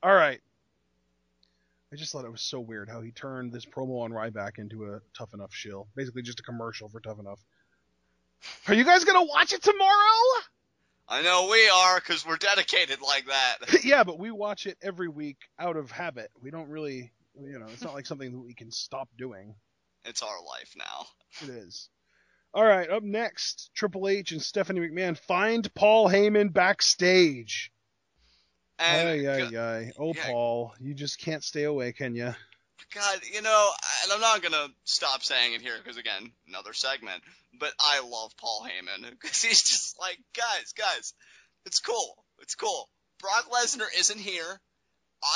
All right. I just thought it was so weird how he turned this promo on Ryback into a Tough Enough shill. Basically just a commercial for Tough Enough. Are you guys going to watch it tomorrow? I know we are, because we're dedicated like that. Yeah, but we watch it every week out of habit. We don't really, it's not like something that we can stop doing. It's our life now. It is. All right, up next, Triple H and Stephanie McMahon find Paul Heyman backstage. And Paul, you just can't stay away, can you? God, and I'm not going to stop saying it here because, again, another segment, but I love Paul Heyman because he's just like, guys, it's cool. It's cool. Brock Lesnar isn't here.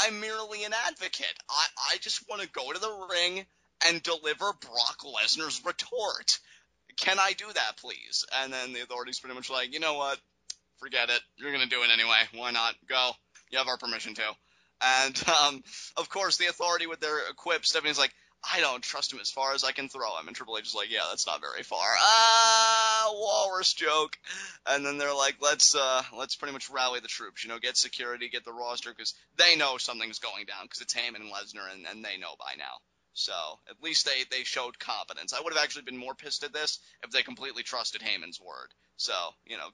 I'm merely an advocate. I just want to go to the ring and deliver Brock Lesnar's retort. Can I do that, please? And then the Authority's pretty much like, you know what? Forget it. You're going to do it anyway. Why not? Go. You have our permission to. And, of course, the Authority with their quip, Stephanie's like, I don't trust him as far as I can throw him. And Triple H is like, yeah, that's not very far. Walrus joke. And then they're like, let's pretty much rally the troops, get security, get the roster, because they know something's going down, because it's Heyman and Lesnar, and they know by now. So, at least they showed competence. I would have actually been more pissed at this if they completely trusted Heyman's word. So,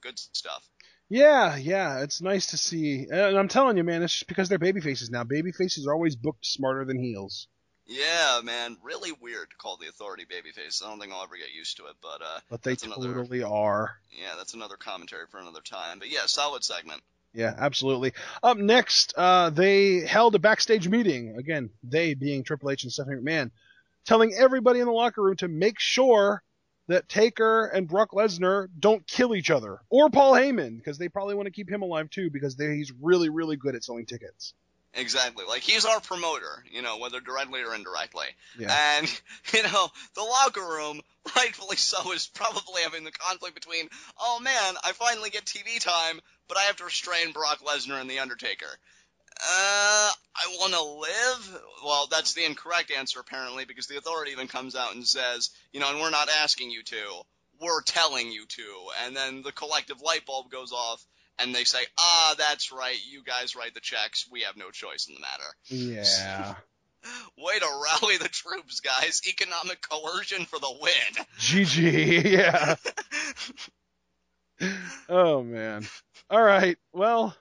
good stuff. Yeah, it's nice to see. And I'm telling you, man, it's just because they're babyfaces now. Babyfaces are always booked smarter than heels. Yeah, man, really weird to call the Authority babyface. I don't think I'll ever get used to it, but they totally are. Yeah, that's another commentary for another time. But yeah, solid segment. Yeah, absolutely. Up next, they held a backstage meeting. Again, they being Triple H and Stephanie McMahon, telling everybody in the locker room to make sure that Taker and Brock Lesnar don't kill each other. Or Paul Heyman, because they probably want to keep him alive too, because he's really, really good at selling tickets. Exactly. Like, he's our promoter, whether directly or indirectly. Yeah. And, the locker room, rightfully so, is probably having the conflict between, oh man, I finally get TV time, but I have to restrain Brock Lesnar and The Undertaker. I want to live? Well, that's the incorrect answer, apparently, because the Authority even comes out and says, and we're not asking you to, we're telling you to. And then the collective light bulb goes off, and they say, that's right, you guys write the checks, we have no choice in the matter. Yeah. Way to rally the troops, guys. Economic coercion for the win. GG, yeah. Oh, man. All right, well,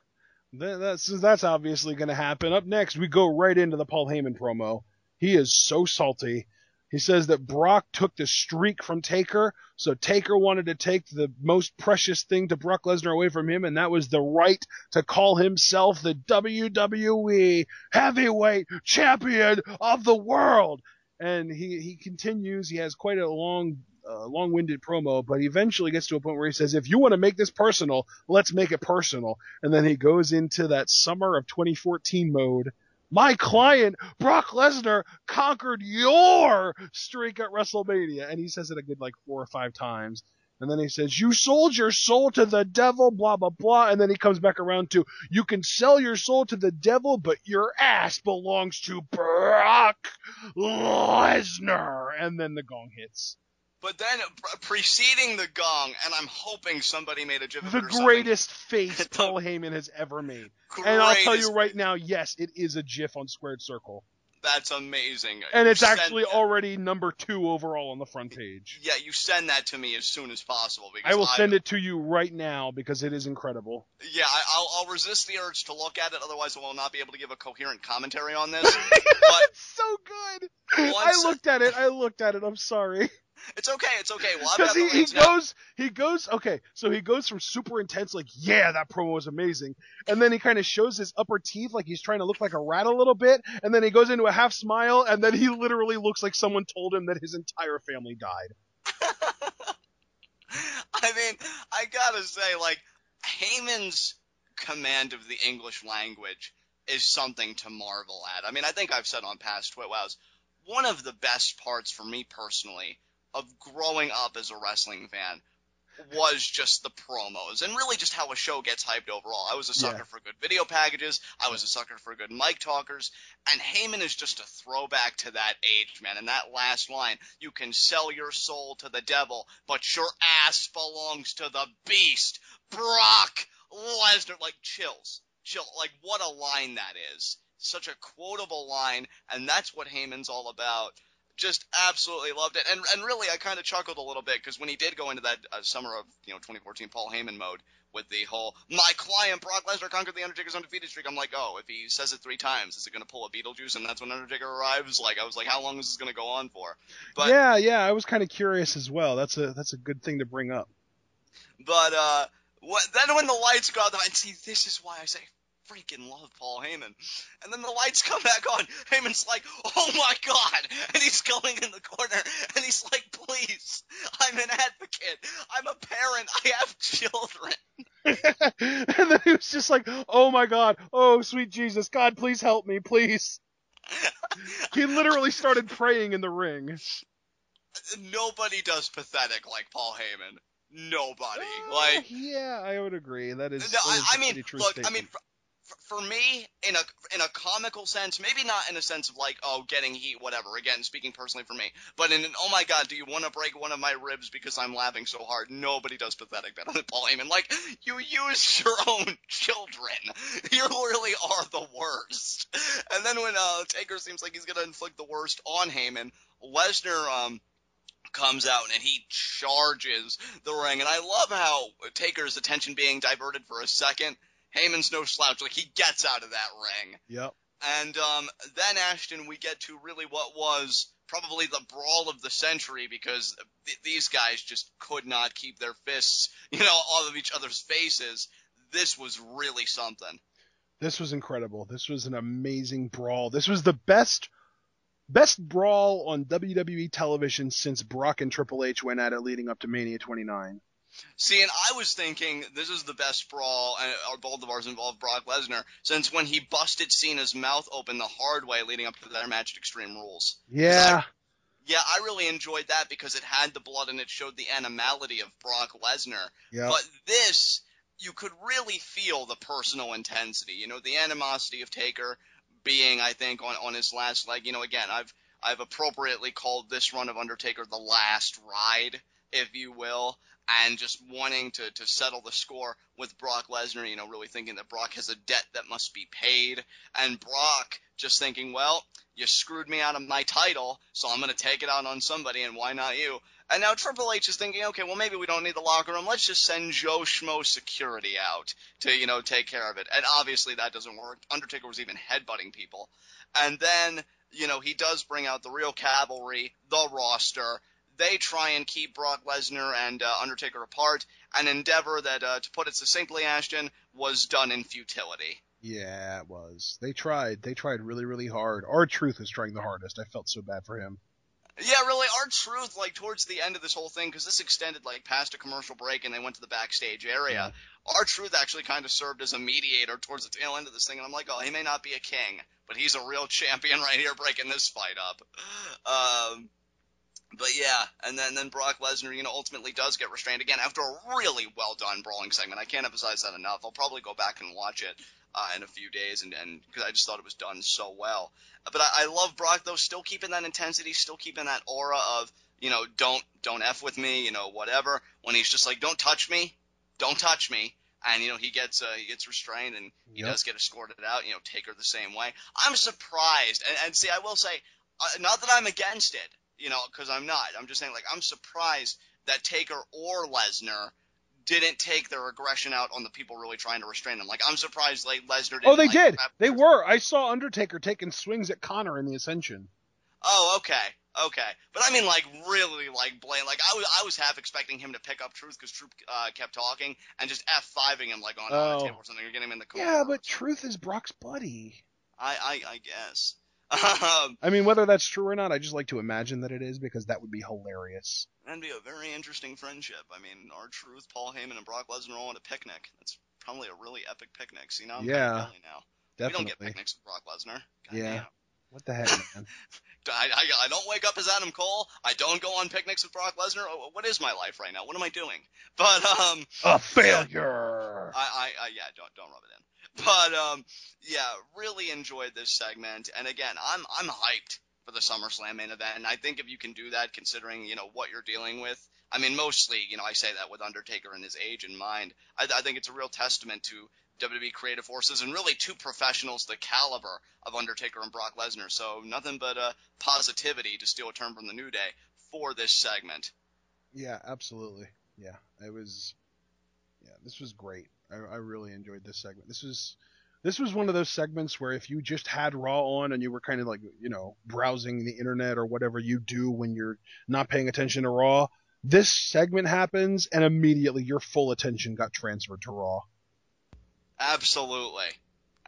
that's obviously going to happen. Up next, we go right into the Paul Heyman promo. He is so salty. He says that Brock took the streak from Taker, so Taker wanted to take the most precious thing to Brock Lesnar away from him, and that was the right to call himself the WWE Heavyweight Champion of the World. And he continues. He has quite a long-winded promo, but he eventually gets to a point where he says, if you want to make this personal, let's make it personal. And then he goes into that summer of 2014 mode. My client, Brock Lesnar, conquered your streak at WrestleMania. And he says it a good 4 or 5 times. And then he says, you sold your soul to the devil, blah, blah, blah. And then he comes back around to, you can sell your soul to the devil, but your ass belongs to Brock Lesnar. And then the gong hits. But then, preceding the gong, and I'm hoping somebody made a GIF of it or the greatest face Paul Heyman has ever made. And I'll tell you right now, yes, it is a GIF on Squared Circle. That's amazing. And it's actually already number 2 overall on the front page. Yeah, you send that to me as soon as possible. I will send it to you right now because it is incredible. Yeah, I'll resist the urge to look at it, otherwise I will not be able to give a coherent commentary on this. It's so good. I looked at it. I'm sorry. It's okay. Because he goes from super intense, that promo was amazing, and then he kind of shows his upper teeth like he's trying to look like a rat a little bit, and then he goes into a half smile, and then he literally looks like someone told him that his entire family died. I mean, I gotta say, Heyman's command of the English language is something to marvel at. I mean, I think I've said on past TwitWows, one of the best parts for me personally of growing up as a wrestling fan was just the promos and really just how a show gets hyped overall. I was a sucker for good video packages. I was a sucker for good mic talkers. And Heyman is just a throwback to that age, man. And that last line, you can sell your soul to the devil, but your ass belongs to the beast. Brock Lesnar. Chills. like what a line that is. Such a quotable line, and that's what Heyman's all about. Just absolutely loved it. And really, I kind of chuckled a little bit because when he did go into that summer of 2014 Paul Heyman mode with the whole "my client Brock Lesnar conquered the Undertaker's undefeated streak," I'm like, oh, if he says it 3 times, is it going to pull a Beetlejuice and that's when Undertaker arrives? Like, I was like, how long is this going to go on for? But yeah, I was kind of curious as well. That's a good thing to bring up. But then when the lights go out, and see, this is why I say freaking love Paul Heyman. And then the lights come back on. Heyman's like, oh my God. And he's going in the corner. And he's like, please, I'm an advocate. I'm a parent. I have children. And then he was just like, oh my God. Oh, sweet Jesus. God, please help me. Please. He literally started praying in the ring. Nobody does pathetic like Paul Heyman. Nobody. Yeah, I would agree. That is. No, I mean, true look, statement. I mean, for me, in a comical sense, maybe not in a sense of like, oh, getting heat, whatever. Again, speaking personally for me, but in an, oh my God, do you want to break one of my ribs because I'm laughing so hard? Nobody does pathetic better than Paul Heyman. Like, you use your own children. You really are the worst. And then when Taker seems like he's gonna inflict the worst on Heyman, Lesnar comes out and he charges the ring, and I love how Taker's attention being diverted for a second. Heyman's no slouch. Like, he gets out of that ring. Yep. And then, Ashton, we get to really what was probably the brawl of the century because these guys just could not keep their fists, off of each other's faces. This was really something. This was incredible. This was an amazing brawl. This was the best brawl on WWE television since Brock and Triple H went at it leading up to Mania 29. See, and I was thinking this is the best brawl, or both of ours involved Brock Lesnar, since when he busted Cena's mouth open the hard way leading up to their match at Extreme Rules. Yeah. I really enjoyed that because it had the blood and it showed the animality of Brock Lesnar. Yep. But this, you could really feel the personal intensity, the animosity of Taker being, I think, on his last leg. Again, I've appropriately called this run of Undertaker the last ride, if you will. And just wanting to settle the score with Brock Lesnar, really thinking that Brock has a debt that must be paid. And Brock just thinking, well, you screwed me out of my title, so I'm going to take it out on somebody, and why not you? And now Triple H is thinking, okay, well, maybe we don't need the locker room. Let's just send Joe Schmo security out to, take care of it. And obviously that doesn't work. Undertaker was even headbutting people. And then, he does bring out the real cavalry, the roster. They try and keep Brock Lesnar and Undertaker apart, an endeavor that, to put it succinctly, Ashton, was done in futility. Yeah, it was. They tried. They tried really, really hard. R-Truth was trying the hardest. I felt so bad for him. Yeah, really, R-Truth, towards the end of this whole thing, because this extended, past a commercial break and they went to the backstage area, R-Truth actually kind of served as a mediator towards the tail end of this thing, and I'm like, oh, he may not be a king, but he's a real champion right here breaking this fight up. But yeah, and then Brock Lesnar, ultimately does get restrained again after a really well done brawling segment. I can't emphasize that enough. I'll probably go back and watch it in a few days, and because I just thought it was done so well. But I love Brock though, still keeping that intensity, still keeping that aura of don't f with me, whatever. When he's just like, don't touch me, and he gets restrained and he does get escorted out. Taker the same way. I'm surprised, and see, I will say, not that I'm against it. Because I'm not. I'm just saying, I'm surprised that Taker or Lesnar didn't take their aggression out on the people really trying to restrain them. I'm surprised, Lesnar didn't. Oh, they did. They were. I saw Undertaker taking swings at Connor in the Ascension. Oh, okay. But I mean, really, blatant. I was half expecting him to pick up Truth because Truth kept talking and just F5ing him, on a table or something, or getting him in the corner. Yeah, but Truth is Brock's buddy. I guess. I mean, whether that's true or not, I just like to imagine that it is because that would be hilarious. That'd be a very interesting friendship. I mean, R-Truth, Paul Heyman, and Brock Lesnar all on a picnic. That's probably a really epic picnic. See, now I'm kind of jelly now. Definitely. We don't get picnics with Brock Lesnar. Damn. What the heck, man? I don't wake up as Adam Cole. I don't go on picnics with Brock Lesnar. What is my life right now? What am I doing? But a failure. Don't rub it in. But really enjoyed this segment, and again, I'm hyped for the SummerSlam main event, and I think if you can do that, considering what you're dealing with, I mean, mostly I say that with Undertaker and his age in mind, I think it's a real testament to WWE creative forces and really two professionals the caliber of Undertaker and Brock Lesnar. So nothing but positivity, to steal a term from the New Day, for this segment. Yeah, absolutely. Yeah, this was great. I really enjoyed this segment. This was one of those segments where if you just had Raw on and you were kind of like, browsing the internet or whatever you do when you're not paying attention to Raw, this segment happens and immediately your full attention got transferred to Raw. Absolutely.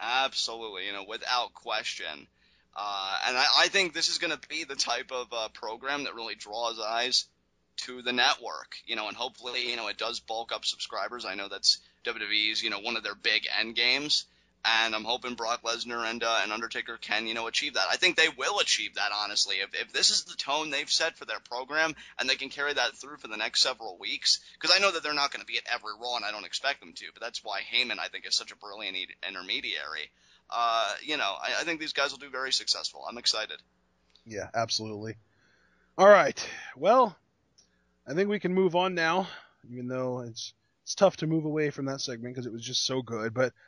Absolutely, without question. And I think this is going to be the type of program that really draws eyes to the network, and hopefully, it does bulk up subscribers. I know that's WWE's, one of their big end games. And I'm hoping Brock Lesnar and Undertaker can, achieve that. I think they will achieve that, honestly. If this is the tone they've set for their program and they can carry that through for the next several weeks, because I know that they're not going to be at every Raw, and I don't expect them to, but that's why Heyman, I think, is such a brilliant intermediary. I think these guys will do very successful. I'm excited. Yeah, absolutely. All right. Well, I think we can move on now, even though it's tough to move away from that segment because it was just so good. But